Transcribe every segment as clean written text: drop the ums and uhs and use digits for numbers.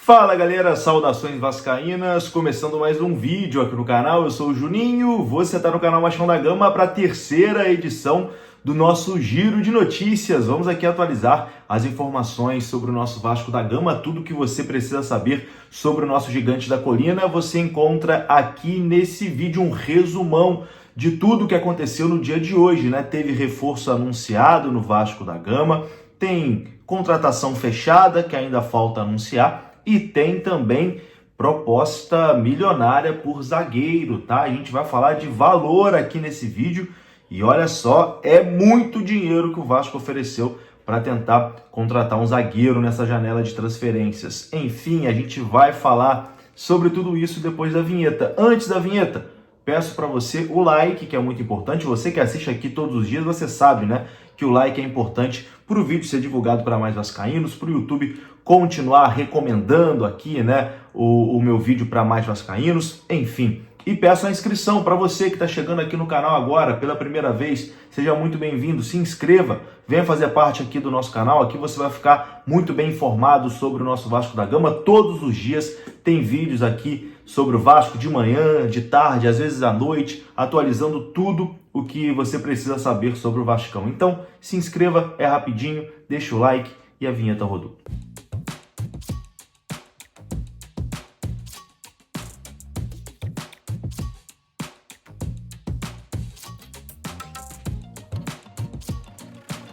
Fala galera, saudações vascaínas, começando mais um vídeo aqui no canal. Eu sou o Juninho, você está no canal Machão da Gama para a terceira edição do nosso Giro de Notícias. Vamos aqui atualizar as informações sobre o nosso Vasco da Gama, tudo que você precisa saber sobre o nosso Gigante da Colina. Você encontra aqui nesse vídeo um resumão de tudo que aconteceu no dia de hoje, né? Teve reforço anunciado no Vasco da Gama, tem contratação fechada que ainda falta anunciar, e tem também proposta milionária por zagueiro, tá? A gente vai falar de valor aqui nesse vídeo e olha só, é muito dinheiro que o Vasco ofereceu para tentar contratar um zagueiro nessa janela de transferências. Enfim, a gente vai falar sobre tudo isso depois da vinheta. Antes da vinheta, peço para você o like, que é muito importante. Você que assiste aqui todos os dias, você sabe, né, que o like é importante para o vídeo ser divulgado para mais vascaínos, para o YouTube continuar recomendando aqui, né, o meu vídeo para mais vascaínos, enfim. E peço a inscrição para você que está chegando aqui no canal agora pela primeira vez. Seja muito bem-vindo, se inscreva, venha fazer parte aqui do nosso canal. Aqui você vai ficar muito bem informado sobre o nosso Vasco da Gama. Todos os dias tem vídeos aqui sobre o Vasco de manhã, de tarde, às vezes à noite, atualizando tudo o que você precisa saber sobre o Vascão. Então, se inscreva, é rapidinho, deixa o like e a vinheta rodou.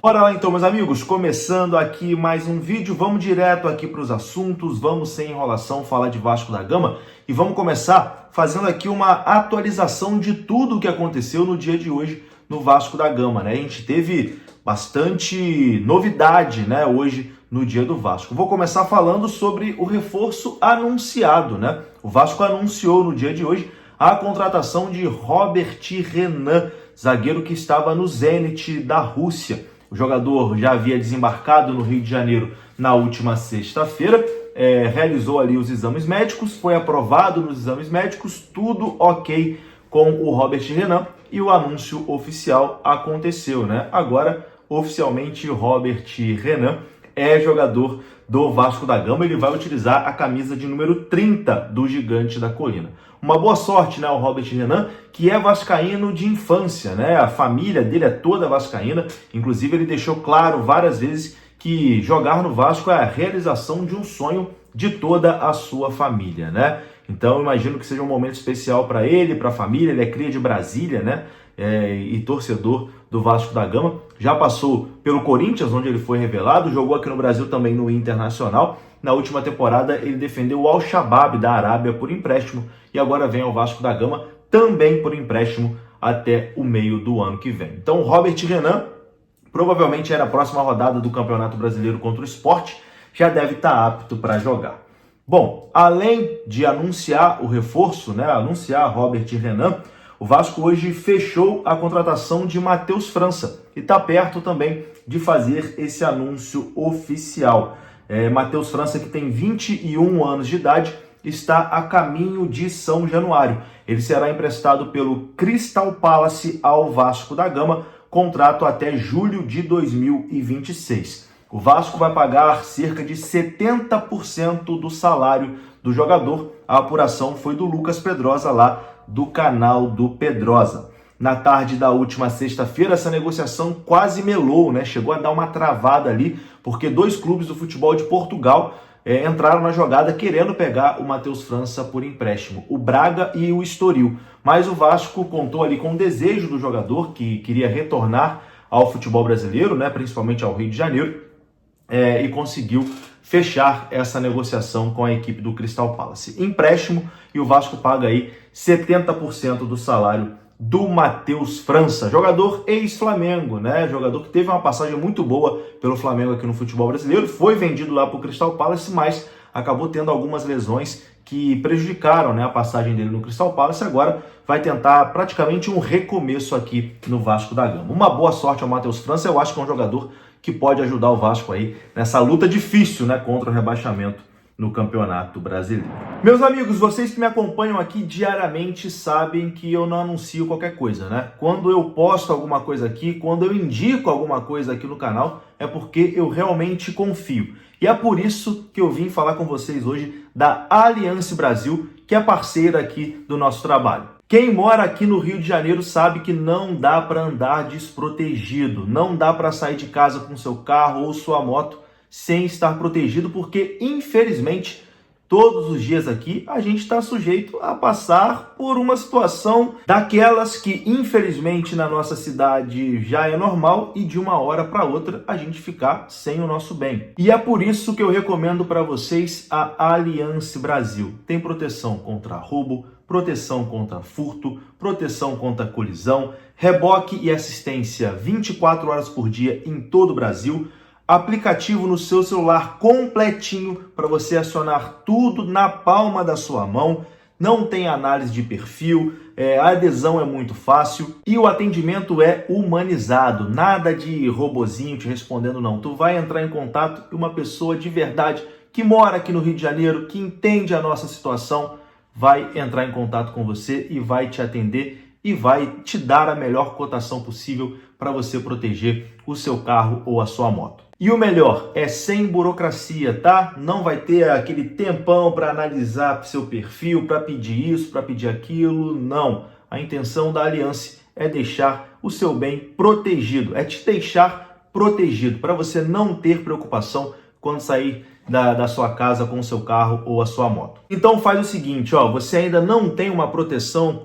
Bora lá então, meus amigos, começando aqui mais um vídeo, vamos direto aqui para os assuntos, vamos sem enrolação falar de Vasco da Gama e vamos começar fazendo aqui uma atualização de tudo o que aconteceu no dia de hoje no Vasco da Gama, né? A gente teve bastante novidade, né, hoje no dia do Vasco. Vou começar falando sobre o reforço anunciado, né? O Vasco anunciou no dia de hoje a contratação de Robert Renan, zagueiro que estava no Zenit da Rússia. O jogador já havia desembarcado no Rio de Janeiro na última sexta-feira, realizou ali os exames médicos, foi aprovado nos exames médicos, tudo ok com o Robert Renan e o anúncio oficial aconteceu, né? Agora, oficialmente, Robert Renan é jogador do Vasco da Gama, ele vai utilizar a camisa de número 30 do Gigante da Colina. Uma boa sorte, né, o Robert Renan, que é vascaíno de infância, né? A família dele é toda vascaína, inclusive ele deixou claro várias vezes que jogar no Vasco é a realização de um sonho de toda a sua família, né? Então eu imagino que seja um momento especial para ele, para a família. Ele é cria de Brasília, né? E torcedor do Vasco da Gama. Já passou pelo Corinthians, onde ele foi revelado, jogou aqui no Brasil também no Internacional. Na última temporada ele defendeu o Al-Shabaab da Arábia por empréstimo e agora vem ao Vasco da Gama também por empréstimo até o meio do ano que vem. Então o Robert Renan provavelmente na próxima rodada do Campeonato Brasileiro contra o Sport já deve estar apto para jogar. Bom, além de anunciar o reforço, né, anunciar Robert Renan, o Vasco hoje fechou a contratação de Matheus França e está perto também de fazer esse anúncio oficial. Matheus França, que tem 21 anos de idade, está a caminho de São Januário. Ele será emprestado pelo Crystal Palace ao Vasco da Gama, contrato até julho de 2026. O Vasco vai pagar cerca de 70% do salário do jogador. A apuração foi do Lucas Pedrosa, lá do canal do Pedrosa. Na tarde da última sexta-feira, essa negociação quase melou, né? Chegou a dar uma travada ali, porque dois clubes do futebol de Portugal entraram na jogada querendo pegar o Matheus França por empréstimo, o Braga e o Estoril. Mas o Vasco contou ali com o desejo do jogador, que queria retornar ao futebol brasileiro, né? Principalmente ao Rio de Janeiro, e conseguiu fechar essa negociação com a equipe do Crystal Palace. Empréstimo, e o Vasco paga aí 70% do salário do Matheus França, jogador ex-Flamengo, né? Jogador que teve uma passagem muito boa pelo Flamengo aqui no futebol brasileiro, foi vendido lá para o Crystal Palace, mas acabou tendo algumas lesões que prejudicaram, né, a passagem dele no Crystal Palace. Agora vai tentar praticamente um recomeço aqui no Vasco da Gama. Uma boa sorte ao Matheus França, eu acho que é um jogador que pode ajudar o Vasco aí nessa luta difícil, né, contra o rebaixamento no Campeonato Brasileiro. Meus amigos, vocês que me acompanham aqui diariamente sabem que eu não anuncio qualquer coisa, né? Quando eu posto alguma coisa aqui, quando eu indico alguma coisa aqui no canal, é porque eu realmente confio. E é por isso que eu vim falar com vocês hoje da Allianz Brasil, que é parceira aqui do nosso trabalho. Quem mora aqui no Rio de Janeiro sabe que não dá para andar desprotegido, não dá para sair de casa com seu carro ou sua moto sem estar protegido, porque infelizmente todos os dias aqui a gente está sujeito a passar por uma situação daquelas que infelizmente na nossa cidade já é normal e de uma hora para outra a gente ficar sem o nosso bem. E é por isso que eu recomendo para vocês a Allianz Brasil. Tem proteção contra roubo, proteção contra furto, proteção contra colisão, reboque e assistência 24 horas por dia em todo o Brasil, aplicativo no seu celular completinho para você acionar tudo na palma da sua mão, não tem análise de perfil, a adesão é muito fácil e o atendimento é humanizado, nada de robozinho te respondendo não. Tu vai entrar em contato com uma pessoa de verdade que mora aqui no Rio de Janeiro, que entende a nossa situação, vai entrar em contato com você e vai te atender e vai te dar a melhor cotação possível para você proteger o seu carro ou a sua moto. E o melhor, é sem burocracia, tá? Não vai ter aquele tempão para analisar seu perfil, para pedir isso, para pedir aquilo, não. A intenção da Allianz é deixar o seu bem protegido, é te deixar protegido, para você não ter preocupação quando sair da sua casa com o seu carro ou a sua moto. Então faz o seguinte, ó, você ainda não tem uma proteção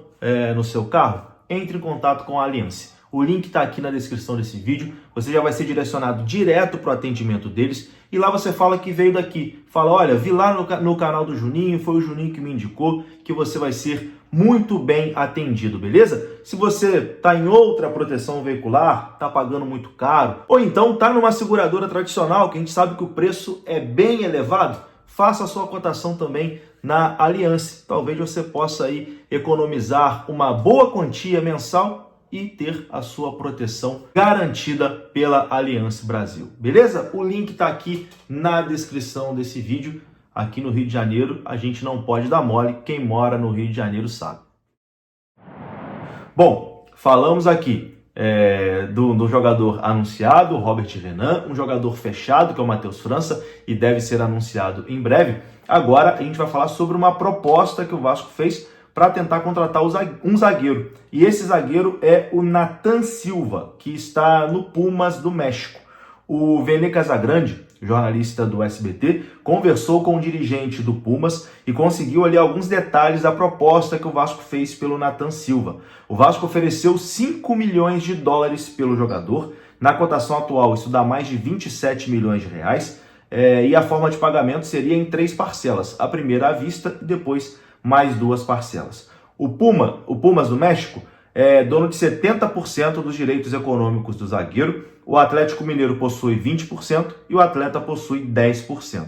no seu carro? Entre em contato com a Allianz. O link está aqui na descrição desse vídeo. Você já vai ser direcionado direto para o atendimento deles. E lá você fala que veio daqui. Fala, olha, vi lá no canal do Juninho, foi o Juninho que me indicou, que você vai ser muito bem atendido, beleza? Se você está em outra proteção veicular, está pagando muito caro, ou então está numa seguradora tradicional, que a gente sabe que o preço é bem elevado, faça a sua cotação também na Allianz. Talvez você possa aí economizar uma boa quantia mensal e ter a sua proteção garantida pela Allianz Brasil. Beleza? O link está aqui na descrição desse vídeo. Aqui no Rio de Janeiro, a gente não pode dar mole. Quem mora no Rio de Janeiro sabe. Bom, falamos aqui do jogador anunciado, Robert Renan, um jogador fechado, que é o Matheus França, e deve ser anunciado em breve. Agora a gente vai falar sobre uma proposta que o Vasco fez para tentar contratar um zagueiro. E esse zagueiro é o Nathan Silva, que está no Pumas do México. O Vene Casagrande, jornalista do SBT, conversou com o dirigente do Pumas e conseguiu ali alguns detalhes da proposta que o Vasco fez pelo Nathan Silva. O Vasco ofereceu 5 milhões de dólares pelo jogador. Na cotação atual, isso dá mais de 27 milhões de reais. E a forma de pagamento seria em 3 parcelas. A primeira à vista e depois mais 2 parcelas. O Pumas do México é dono de 70% dos direitos econômicos do zagueiro, o Atlético Mineiro possui 20% e o atleta possui 10%.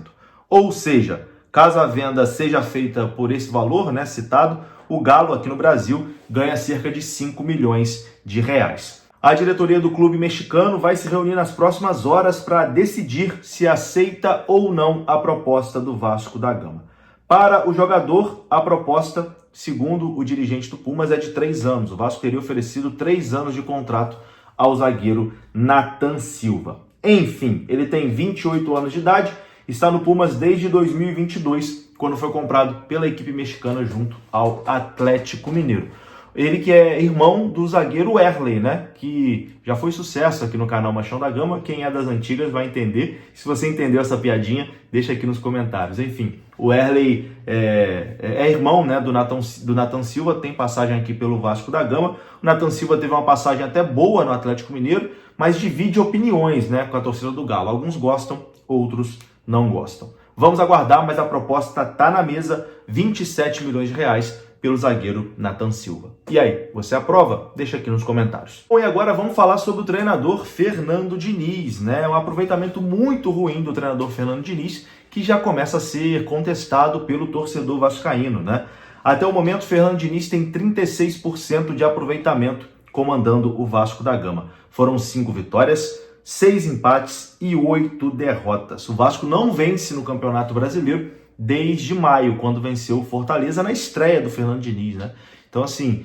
Ou seja, caso a venda seja feita por esse valor, né, citado, o Galo aqui no Brasil ganha cerca de 5 milhões de reais. A diretoria do clube mexicano vai se reunir nas próximas horas para decidir se aceita ou não a proposta do Vasco da Gama. Para o jogador, a proposta, segundo o dirigente do Pumas, é de 3 anos. O Vasco teria oferecido 3 anos de contrato ao zagueiro Nathan Silva. Enfim, ele tem 28 anos de idade, está no Pumas desde 2022, quando foi comprado pela equipe mexicana junto ao Atlético Mineiro. Ele que é irmão do zagueiro Wesley, né? Que já foi sucesso aqui no canal Machão da Gama. Quem é das antigas vai entender. Se você entendeu essa piadinha, deixa aqui nos comentários. Enfim, o Wesley é irmão, né, do Nathan Silva, tem passagem aqui pelo Vasco da Gama. O Nathan Silva teve uma passagem até boa no Atlético Mineiro, mas divide opiniões, né, com a torcida do Galo. Alguns gostam, outros não gostam. Vamos aguardar, mas a proposta está na mesa, 27 milhões de reais pelo zagueiro Nathan Silva. E aí, você aprova? Deixa aqui nos comentários. Bom, e agora vamos falar sobre o treinador Fernando Diniz, né? Um aproveitamento muito ruim do treinador Fernando Diniz, que já começa a ser contestado pelo torcedor vascaíno, né? Até o momento, Fernando Diniz tem 36% de aproveitamento comandando o Vasco da Gama. Foram 5 vitórias, 6 empates e 8 derrotas. O Vasco não vence no Campeonato Brasileiro desde maio, quando venceu o Fortaleza na estreia do Fernando Diniz, né? Então, assim,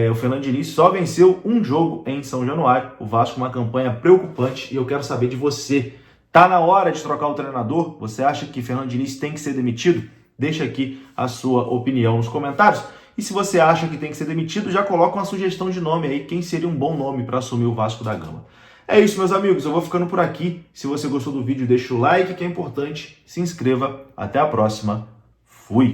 o Fernando Diniz só venceu um jogo em São Januário. O Vasco, uma campanha preocupante, e eu quero saber de você. Tá na hora de trocar o treinador? Você acha que Fernando Diniz tem que ser demitido? Deixa aqui a sua opinião nos comentários. E se você acha que tem que ser demitido, já coloca uma sugestão de nome aí. Quem seria um bom nome para assumir o Vasco da Gama? É isso, meus amigos. Eu vou ficando por aqui. Se você gostou do vídeo, deixa o like, que é importante. Se inscreva. Até a próxima. Fui!